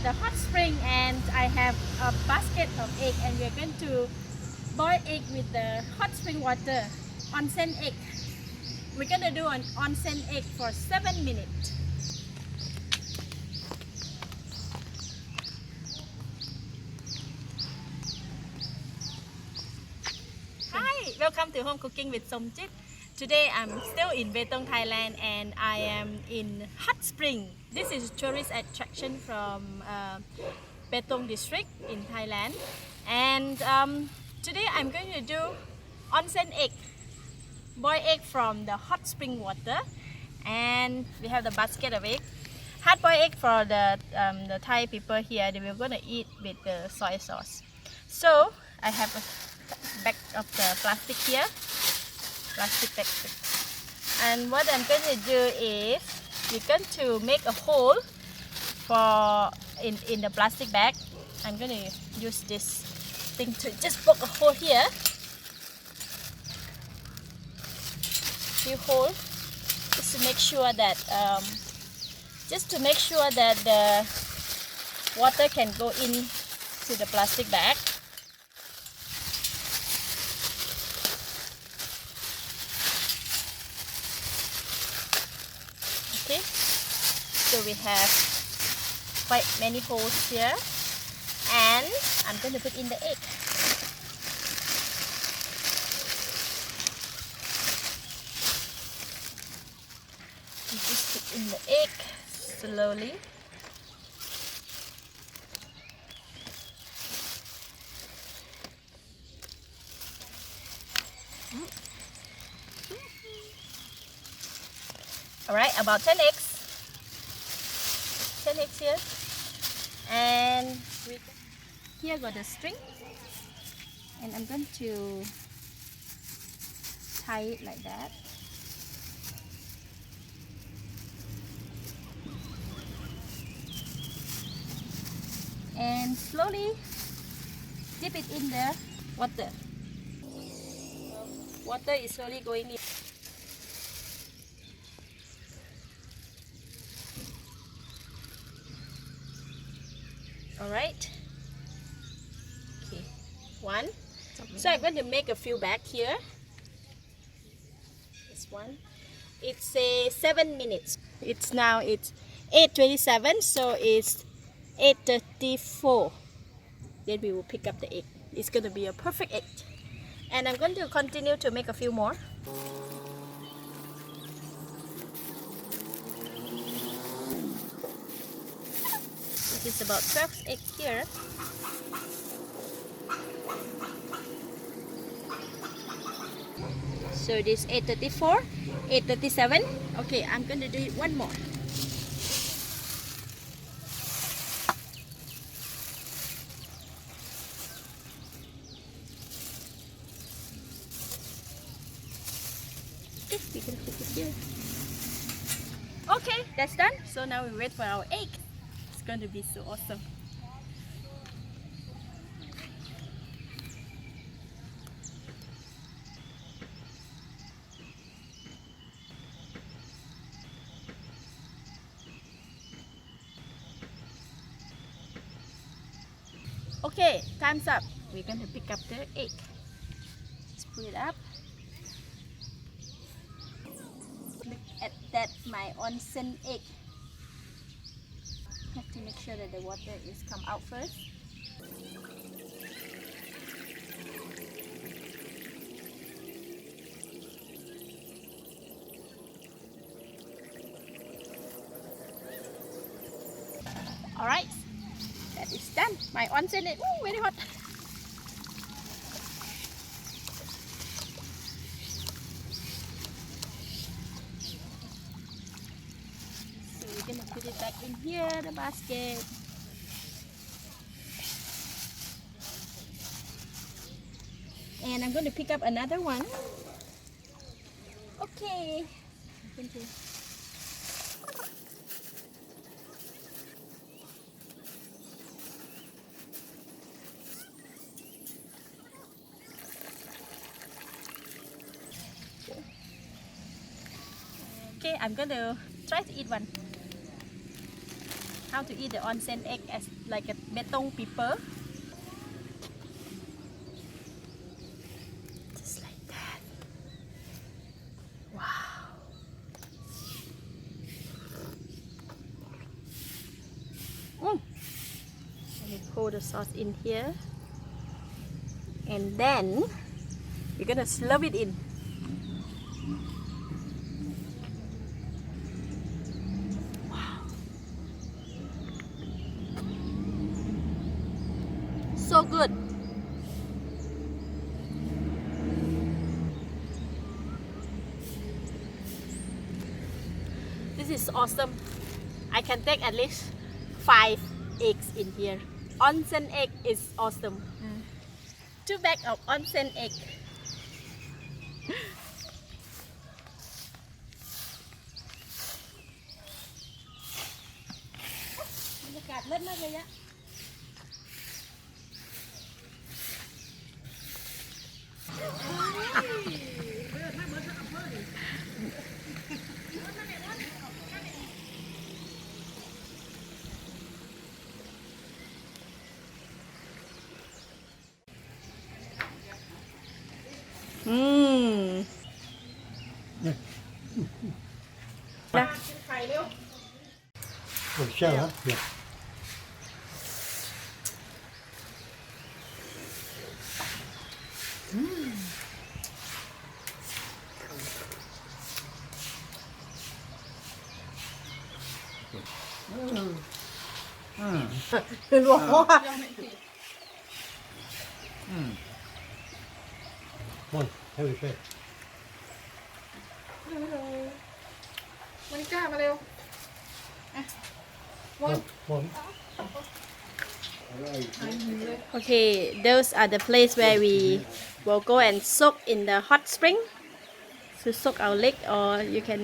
the hot spring and I have a basket of egg and we're going to boil egg with the hot spring water. Onsen egg. We're gonna do an onsen egg for 7 minutes. Hi, welcome to Home Cooking with Somjit. Today I'm still in Betong, Thailand and I am in hot spring. This is a tourist attraction from Betong district in Thailand, and today I'm going to do onsen egg, boiled egg from the hot spring water, and we have the basket of egg. Hard boiled egg for the Thai people here. They were gonna eat with the soy sauce. So I have a bag of the plastic here, plastic bag, and what I'm going to do is we're going to make a hole for in the plastic bag. I'm going to use this thing to just poke a hole here. Few hole just to make sure that the water can go in to the plastic bag. Okay, so we have quite many holes here, and I'm going to put in the egg. You just put in the egg slowly. Alright, about 10 eggs. 10 eggs here. And here got the string. And I'm going to tie it like that. And slowly dip it in the water. Water is slowly going in. Alright. Okay. One. So I'm going to make a few back here. This one. It's a 7 minutes. It's 8:27, so it's 8:34. Then we will pick up the egg. It's going to be a perfect egg. And I'm going to continue to make a few more. It is about 12 eggs here. So this 8:34, 8:37. Okay, I'm going to do it one more. Okay, we can put it here. Okay, that's done. So now we wait for our egg. It's going to be so awesome. Okay, time's up. We're going to pick up the egg. Let's put it up. Look at that, my onsen egg. Have to make sure that the water is come out first. Alright, that is done. My onsen egg, ooh, very hot. So we're gonna put it back in here, the basket. And I'm going to pick up another one. Okay. Thank you. Okay, I'm going to try to eat one. how to eat the onsen egg as like a Betong people. Just like that. Wow. Let me pour the sauce in here. And then we're gonna slurp it in. Wow. So good. This is awesome. I can take at least 5 eggs in here. Onsen egg is awesome. 2 bags of onsen egg. บรรยากาศเลิศมากเลยอะนะ ไข่เร็ว Oh, shell, huh? Yeah. Mm. คือหลวงพ่อ One, heavy fish. มันกล้ามาเร็ว One. Okay, those are the place where we will go and soak in the hot spring. To soak our leg, or you can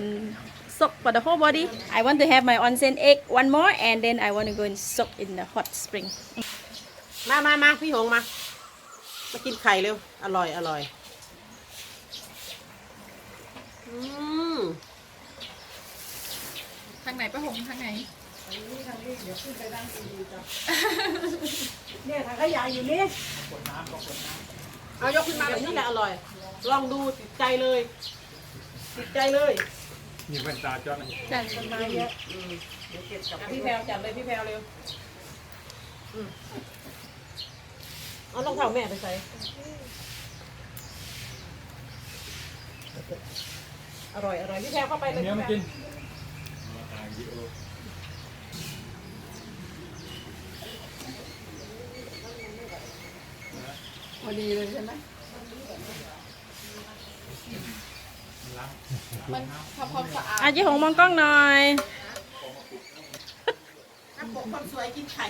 soak for the whole body. I want to have my onsen egg one more, and then I want to go and soak in the hot spring. มาพี่หงมากินไข่เร็ว อร่อย ทางไหนป้าหงทางไหน เนี่ยถังขยะอยู่นี่เอายกขึ้นมาแบบนี้แหละอร่อย ลองดูติดใจเลย นี่เป็นตาจ้อน จัดกันมาเยอะพี่แพรวจัดเลยพี่แพรวเร็วเอารองเท้าแม่ไปใส่อร่อยพี่แพรวเข้าไปเลย เนี้ยมากิน พอดีเลยใช่ไหม มันทำความสะอาด อาจิหงมองกล้องหน่อย น้ำปกคนสวยกินไข่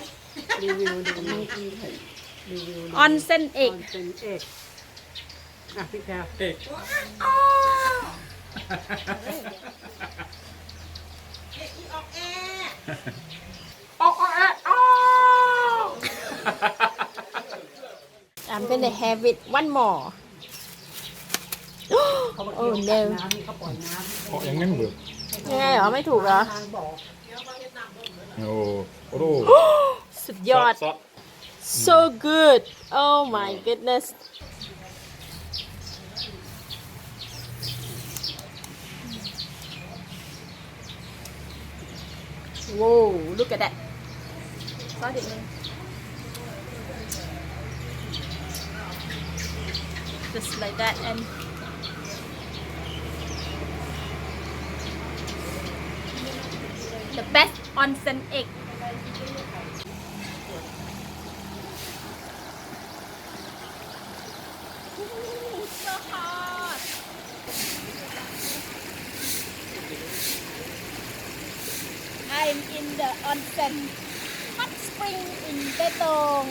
รีวิวดูนี่กินไข่รีวิว onsen egg เป็นเอกอ่ะพี่แพรว เอ๊ะ I'm gonna have it one more. Oh no. น้ำนี่เขาปล่อยน้ำ เพราะอย่างนั้นเบื่อ ยังไงเหรอ ไม่ถูกเหรอ ทางบอก โอ้โห สุดยอด ซอส so good oh my goodness whoa look at that ซอสดิบนึง just like that and the best onsen egg so hot I'm in the onsen hot spring in Betong